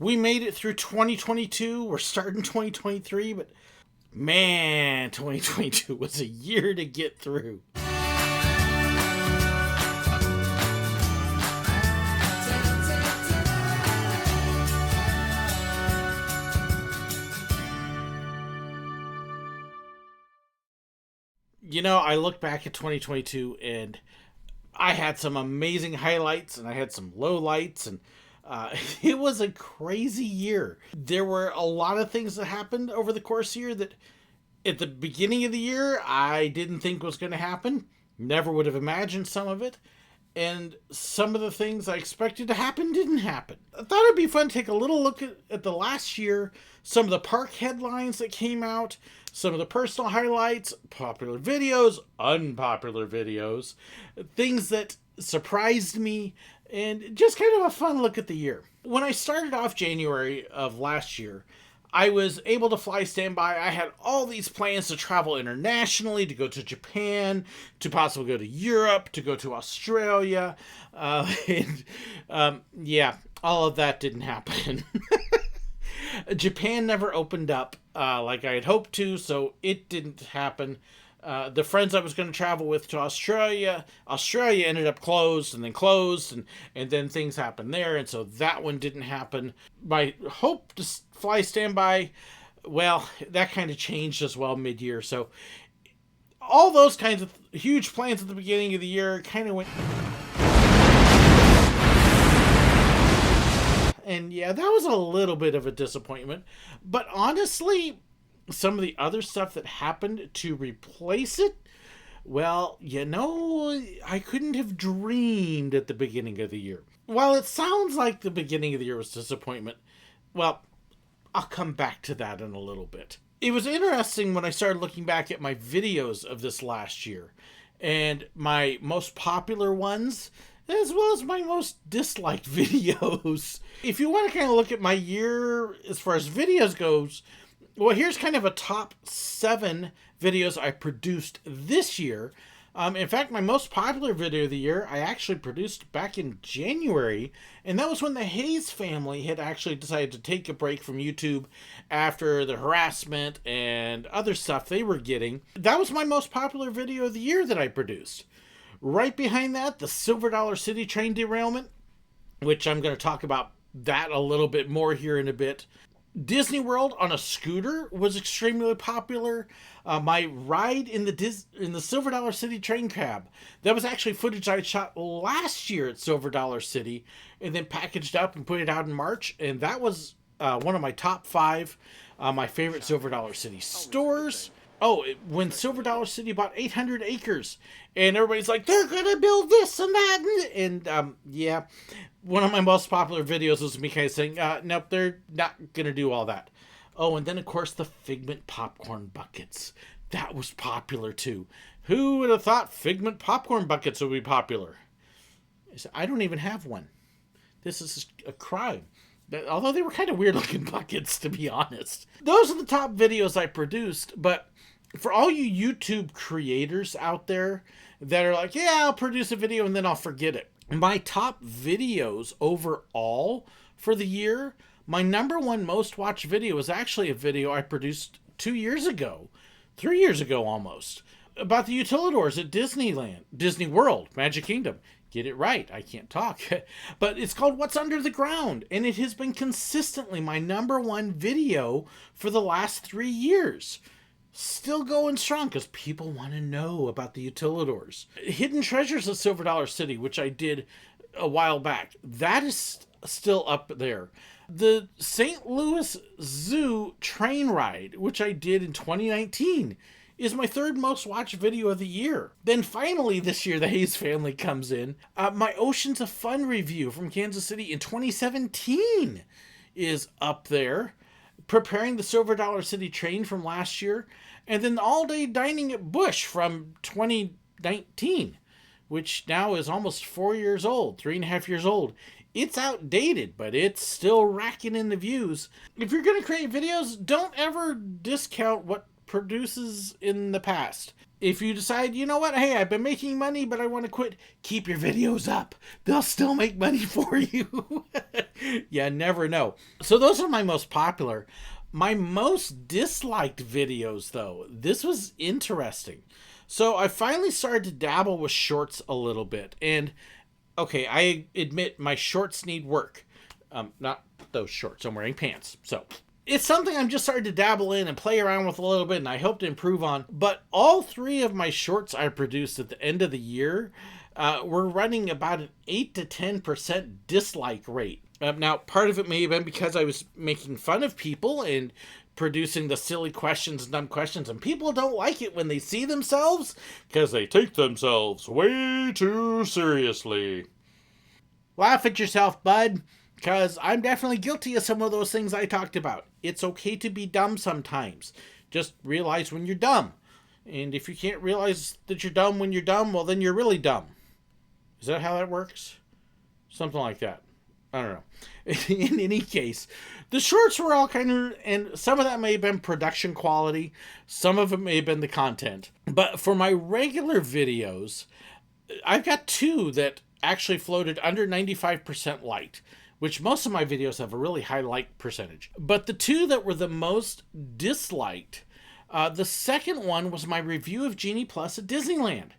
We made it through 2022. We're starting 2023, but man, 2022 was a year to get through. I look back at 2022 and I had some amazing highlights and I had some lowlights, and it was a crazy year. There were a lot of things that happened over the course of the year that at the beginning of the year I didn't think was going to happen. Never would have imagined some of it. And some of the things I expected to happen didn't happen. I thought it'd be fun to take a little look at the last year, some of the park headlines that came out, some of the personal highlights, popular videos, unpopular videos, things that surprised me, and just kind of a fun look at the year. When I started off January of last year, I was able to fly standby. I had all these plans to travel internationally, to go to Japan, to possibly go to Europe, to go to Australia. All of that didn't happen. Japan never opened up like I had hoped to, so it didn't happen. The friends I was going to travel with to Australia ended up closed, and then things happened there, and so that one didn't happen. My hope to fly standby, well, that kind of changed as well mid-year, so all those kinds of huge plans at the beginning of the year kind of went... And yeah, that was a little bit of a disappointment, but honestly, some of the other stuff that happened to replace it, well, I couldn't have dreamed at the beginning of the year. While it sounds like the beginning of the year was disappointment, well, I'll come back to that in a little bit. It was interesting when I started looking back at my videos of this last year, and my most popular ones, as well as my most disliked videos. If you want to kind of look at my year as far as videos goes, well, here's kind of a top 7 videos I produced this year. In fact, my most popular video of the year I actually produced back in January, and that was when the Hayes family had actually decided to take a break from YouTube after the harassment and other stuff they were getting. That was my most popular video of the year that I produced. Right behind that, the Silver Dollar City train derailment, which I'm going to talk about that a little bit more here in a bit. Disney World on a scooter was extremely popular. My ride in the Silver Dollar City train cab, that was actually footage I shot last year at Silver Dollar City and then packaged up and put it out in March. And that was one of my top 5, my favorite Silver Dollar City stores. Oh, when Silver Dollar City bought 800 acres, and everybody's like, they're going to build this and that. And one of my most popular videos was me kind of saying, nope, they're not going to do all that. Oh, and then, of course, the Figment popcorn buckets. That was popular, too. Who would have thought Figment popcorn buckets would be popular? I don't even have one. This is a crime. Although they were kind of weird-looking buckets, to be honest. Those are the top videos I produced, but for all you YouTube creators out there that are like, yeah, I'll produce a video and then I'll forget it. My top videos overall for the year, my number 1 most watched video was actually a video I produced 2 years ago, 3 years ago almost, about the utilidors at Disneyland, Disney World, Magic Kingdom. Get it right, I can't talk. But it's called What's Under the Ground, and it has been consistently my number 1 video for the last 3 years. Still going strong because people want to know about the utilidors. Hidden Treasures of Silver Dollar City, which I did a while back, that is still up there. The St. Louis Zoo train ride, which I did in 2019, is my 3rd most watched video of the year. Then finally this year, the Hayes family comes in. My Oceans of Fun review from Kansas City in 2017 is up there. Preparing the Silver Dollar City train from last year, and then the all-day dining at Busch from 2019, which now is almost 4 years old, 3.5 years old. It's outdated, but it's still racking in the views. If you're going to create videos, don't ever discount what produces in the past. If you decide, you know what, hey, I've been making money, but I want to quit, keep your videos up. They'll still make money for you. You never know. So those are my most popular. My most disliked videos, though, this was interesting. So I finally started to dabble with shorts a little bit. And okay, I admit my shorts need work. Not those shorts. I'm wearing pants. So it's something I'm just starting to dabble in and play around with a little bit, and I hope to improve on. But all three of my shorts I produced at the end of the year were running about an 8 to 10% dislike rate. Now, part of it may have been because I was making fun of people and producing the silly questions and dumb questions, and people don't like it when they see themselves because they take themselves way too seriously. Laugh at yourself, bud, because I'm definitely guilty of some of those things I talked about. It's okay to be dumb sometimes. Just realize when you're dumb. And if you can't realize that you're dumb when you're dumb, well, then you're really dumb. Is that how that works? Something like that. I don't know. In any case, the shorts were all kind of, and some of that may have been production quality, some of it may have been the content. But for my regular videos, I've got two that actually floated under 95% liked, which most of my videos have a really high like percentage. But the two that were the most disliked, the second one was my review of Genie Plus at Disneyland.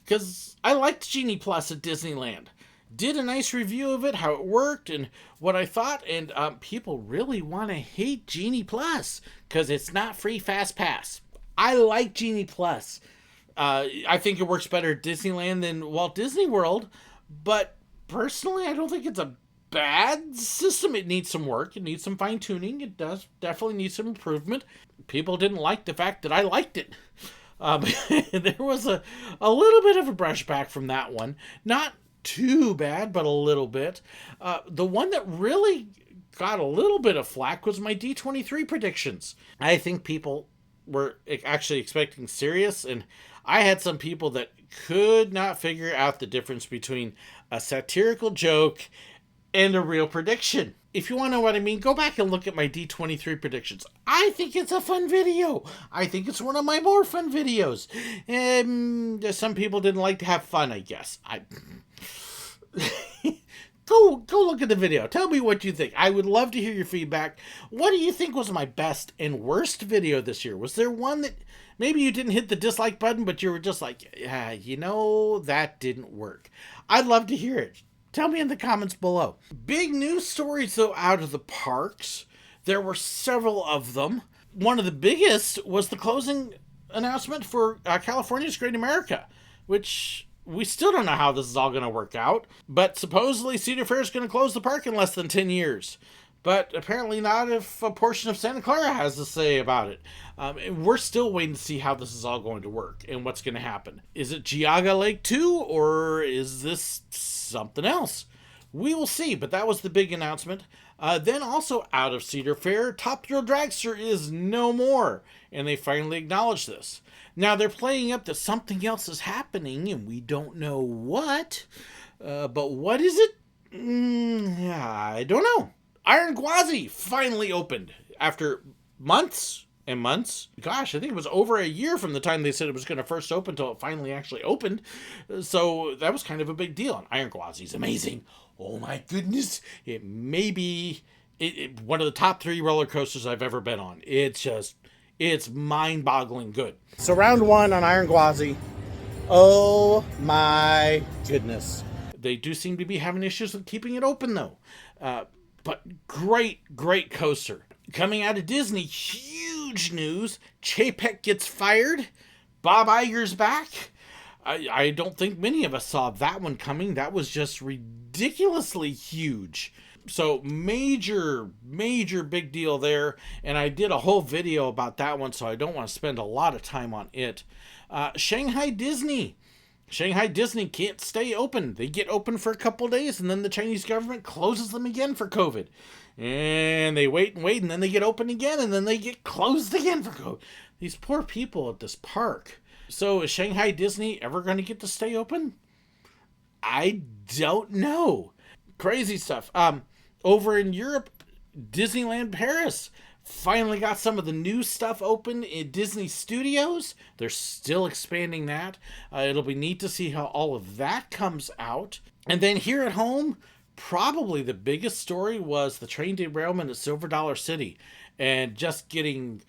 Because I liked Genie Plus at Disneyland. Did a nice review of it, how it worked, and what I thought. And people really want to hate Genie Plus because it's not free Fast Pass. I like Genie Plus. I think it works better at Disneyland than Walt Disney World. But personally, I don't think it's a bad system. It needs some work. It needs some fine tuning. It does definitely need some improvement. People didn't like the fact that I liked it. There was a little bit of a brushback from that one. Not too bad, but a little bit. The one that really got a little bit of flack was my D23 predictions. I think people were actually expecting serious, and I had some people that could not figure out the difference between a satirical joke and a real prediction. If you want to know what I mean, go back and look at my D23 predictions. I think it's a fun video. I think it's one of my more fun videos. Some people didn't like to have fun, I guess. Go look at the video. Tell me what you think. I would love to hear your feedback. What do you think was my best and worst video this year? Was there one that maybe you didn't hit the dislike button, but you were just like, yeah, that didn't work? I'd love to hear it. Tell me in the comments below. Big news stories, though, out of the parks. There were several of them. One of the biggest was the closing announcement for California's Great America, which we still don't know how this is all going to work out. But supposedly Cedar Fair is going to close the park in less than 10 years. But apparently not if a portion of Santa Clara has to say about it. We're still waiting to see how this is all going to work and what's going to happen. Is it Geauga Lake 2 or is this something else? We will see, but that was the big announcement. Then also out of Cedar Fair, Top Thrill Dragster is no more. And they finally acknowledged this. Now they're playing up that something else is happening and we don't know what. But what is it? I don't know. Iron Gwazi finally opened after months and months. Gosh, I think it was over a year from the time they said it was going to first open until it finally actually opened. So that was kind of a big deal. And Iron Gwazi is amazing. Oh my goodness. It may be one of the top 3 roller coasters I've ever been on. It's mind-boggling good. So round 1 on Iron Gwazi. Oh my goodness. They do seem to be having issues with keeping it open though. But great coaster. Coming out of Disney, huge news. Chapek gets fired. Bob Iger's back. I don't think many of us saw that one coming. That was just ridiculously huge. So major big deal there. And I did a whole video about that one, so I don't want to spend a lot of time on it. Shanghai Disney. Shanghai Disney can't stay open. They get open for a couple days, and then the Chinese government closes them again for COVID. And they wait, and then they get open again, and then they get closed again for COVID. These poor people at this park. So is Shanghai Disney ever going to get to stay open? I don't know. Crazy stuff. Over in Europe, Disneyland Paris Finally got some of the new stuff open in Disney Studios. They're still expanding that. It'll be neat to see how all of that comes out. And then here at home, probably the biggest story was the train derailment at Silver Dollar City. And just getting...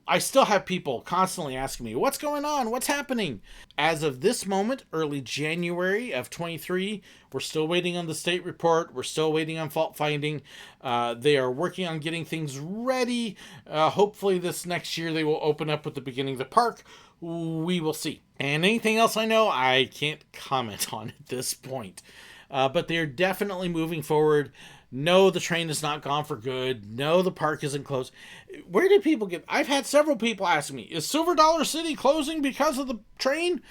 I still have people constantly asking me, what's going on? What's happening? As of this moment, early January of 23, we're still waiting on the state report. We're still waiting on fault finding. They are working on getting things ready. Hopefully this next year they will open up with the beginning of the park. We will see. And anything else I know, I can't comment on at this point. But they're definitely moving forward. No, the train is not gone for good. No, the park isn't closed. Where did people get... I've had several people ask me, is Silver Dollar City closing because of the train?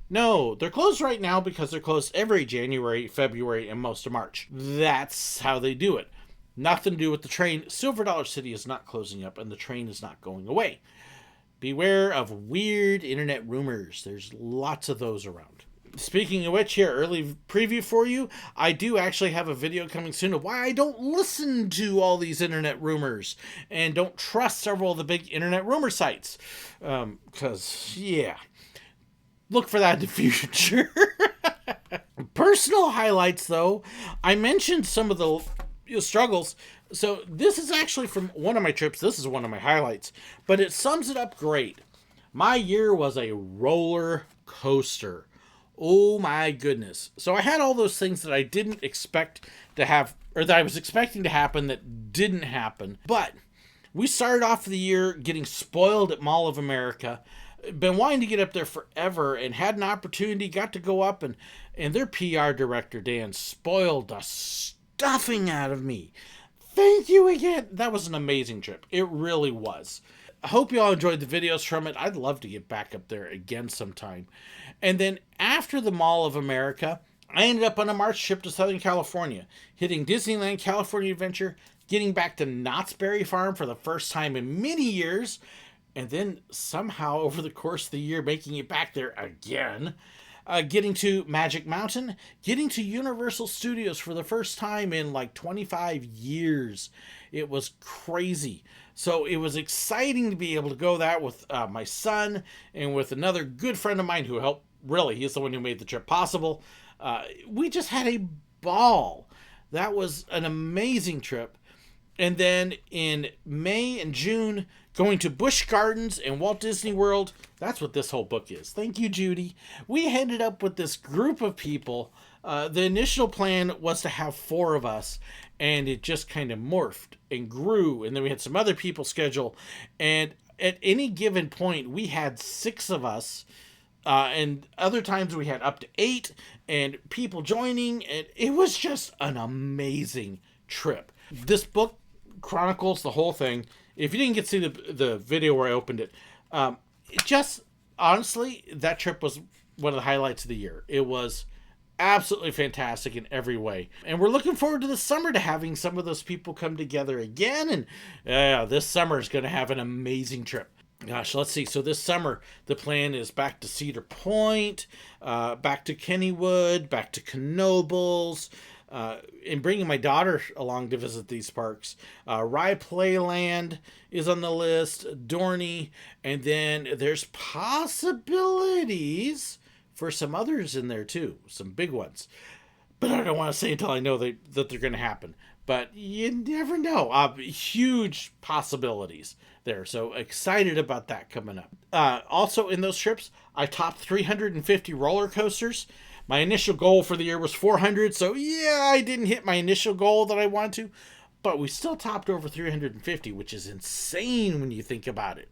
No, they're closed right now because they're closed every January, February, and most of March. That's how they do it. Nothing to do with the train. Silver Dollar City is not closing up, and the train is not going away. Beware of weird internet rumors. There's lots of those around. Speaking of which, here, early preview for you. I do actually have a video coming soon of why I don't listen to all these internet rumors and don't trust several of the big internet rumor sites. Because, yeah, look for that in the future. Personal highlights, though. I mentioned some of the struggles. So this is actually from one of my trips. This is one of my highlights. But it sums it up great. My year was a roller coaster. Oh my goodness. So I had all those things that I didn't expect to have, or that I was expecting to happen that didn't happen. But we started off the year getting spoiled at Mall of America. Been wanting to get up there forever and had an opportunity, got to go up, and their PR director, Dan, spoiled the stuffing out of me. Thank you again. That was an amazing trip. It really was. I hope you all enjoyed the videos from it. I'd love to get back up there again sometime. And then after the Mall of America, I ended up on a March trip to Southern California, hitting Disneyland California Adventure, getting back to Knott's Berry Farm for the first time in many years, and then somehow over the course of the year making it back there again, getting to Magic Mountain, getting to Universal Studios for the first time in like 25 years. It was crazy. So it was exciting to be able to go that with my son and with another good friend of mine who helped. Really, he's the one who made the trip possible. We just had a ball. That was an amazing trip. And then in May and June, going to Busch Gardens and Walt Disney World. That's what this whole book is. Thank you, Judy. We ended up with this group of people. The initial plan was to have 4 of us, and it just kind of morphed and grew. And then we had some other people schedule. And at any given point, we had 6 of us. And other times we had up to 8 and people joining. And it was just an amazing trip. This book chronicles the whole thing. If you didn't get to see the video where I opened it, just honestly, that trip was one of the highlights of the year. It was absolutely fantastic in every way. And we're looking forward to the summer to having some of those people come together again. And this summer is going to have an amazing trip. Gosh, let's see. So this summer, the plan is back to Cedar Point, back to Kennywood, back to Knoebels, and bringing my daughter along to visit these parks. Rye Playland is on the list, Dorney, and then there's possibilities for some others in there too, some big ones. But I don't want to say until I know that they're going to happen. But you never know. Huge possibilities there. So excited about that coming up. Also in those trips, I topped 350 roller coasters. My initial goal for the year was 400. So yeah, I didn't hit my initial goal that I wanted to. But we still topped over 350, which is insane when you think about it.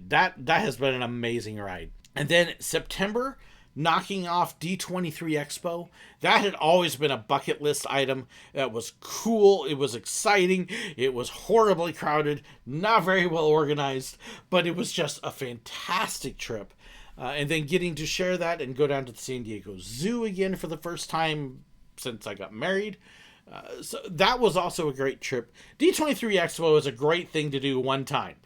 That has been an amazing ride. And then September, knocking off D23 Expo. That had always been a bucket list item. That was cool. It was exciting. It was horribly crowded, not very well organized, but it was just a fantastic trip. And then getting to share that and go down to the San Diego Zoo again for the first time since I got married. So that was also a great trip. D23 Expo is a great thing to do one time.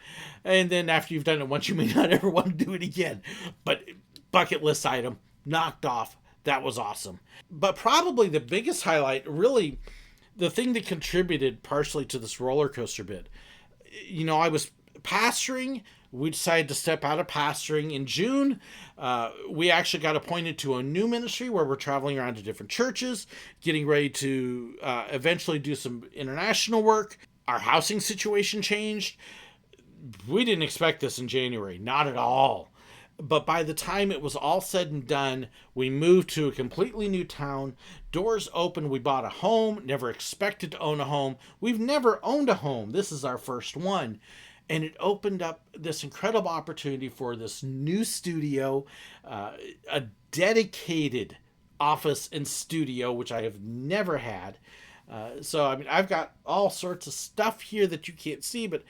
And then after you've done it once, you may not ever want to do it again. But bucket list item, knocked off. That was awesome. But probably the biggest highlight, really the thing that contributed partially to this roller coaster bit, I was pastoring. We decided to step out of pastoring in June. We actually got appointed to a new ministry where we're traveling around to different churches, getting ready to eventually do some international work. Our housing situation changed. We didn't expect this in January, not at all. But by the time it was all said and done, we moved to a completely new town. Doors open. We bought a home. Never expected to own a home. We've never owned a home. This is our first one. And it opened up this incredible opportunity for this new studio, a dedicated office and studio, which I have never had. So, I mean, I've got all sorts of stuff here that you can't see, but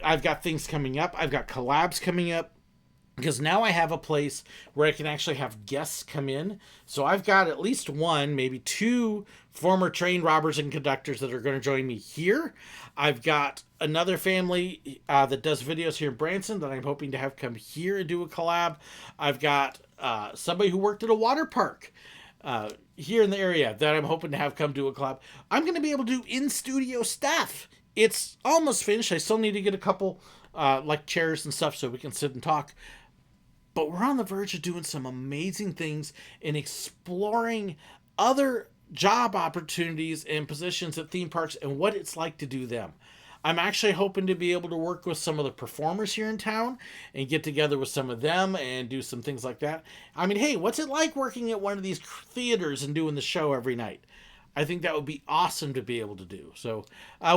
I've got things coming up. I've got collabs coming up. Because now I have a place where I can actually have guests come in. So I've got at least one, maybe two former train robbers and conductors that are going to join me here. I've got another family that does videos here in Branson that I'm hoping to have come here and do a collab. I've got somebody who worked at a water park here in the area that I'm hoping to have come do a collab. I'm going to be able to do in-studio stuff. It's almost finished. I still need to get a couple like chairs and stuff so we can sit and talk. But we're on the verge of doing some amazing things and exploring other job opportunities and positions at theme parks and what it's like to do them. I'm actually hoping to be able to work with some of the performers here in town and get together with some of them and do some things like that. I mean, hey, what's it like working at one of these theaters and doing the show every night? I think that would be awesome to be able to do. So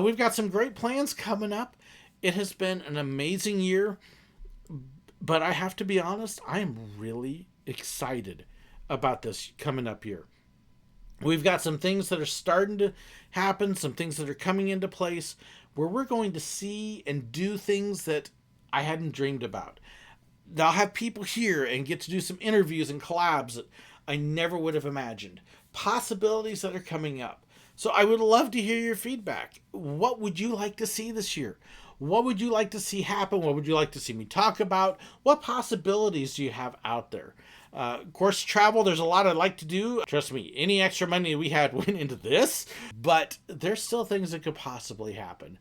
we've got some great plans coming up. It has been an amazing year. But I have to be honest, I am really excited about this coming up here. We've got some things that are starting to happen, some things that are coming into place where we're going to see and do things that I hadn't dreamed about. I'll have people here and get to do some interviews and collabs that I never would have imagined. Possibilities that are coming up. So I would love to hear your feedback. What would you like to see this year? What would you like to see happen? What would you like to see me talk about? What possibilities do you have out there? Of course, travel, there's a lot I'd like to do. Trust me, any extra money we had went into this, but there's still things that could possibly happen.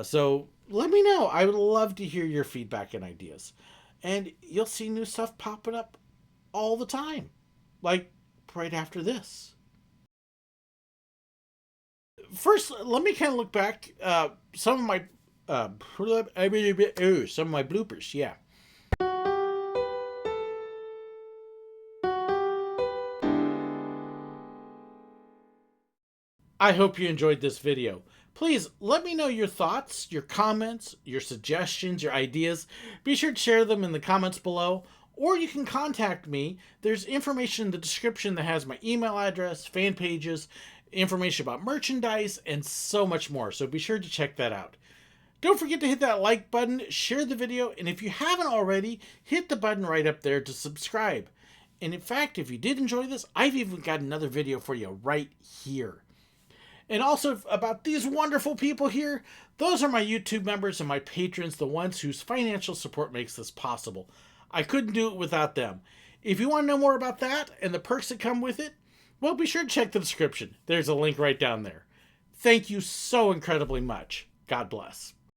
So let me know. I would love to hear your feedback and ideas. And you'll see new stuff popping up all the time, like right after this. First, let me kind of look back. Some of my bloopers, yeah. I hope you enjoyed this video. Please let me know your thoughts, your comments, your suggestions, your ideas. Be sure to share them in the comments below, or you can contact me. There's information in the description that has my email address, fan pages, information about merchandise, and so much more. So be sure to check that out. Don't forget to hit that like button, share the video, and if you haven't already, hit the button right up there to subscribe. And in fact, if you did enjoy this, I've even got another video for you right here. And also about these wonderful people here, those are my YouTube members and my patrons, the ones whose financial support makes this possible. I couldn't do it without them. If you want to know more about that and the perks that come with it, well, be sure to check the description. There's a link right down there. Thank you so incredibly much. God bless.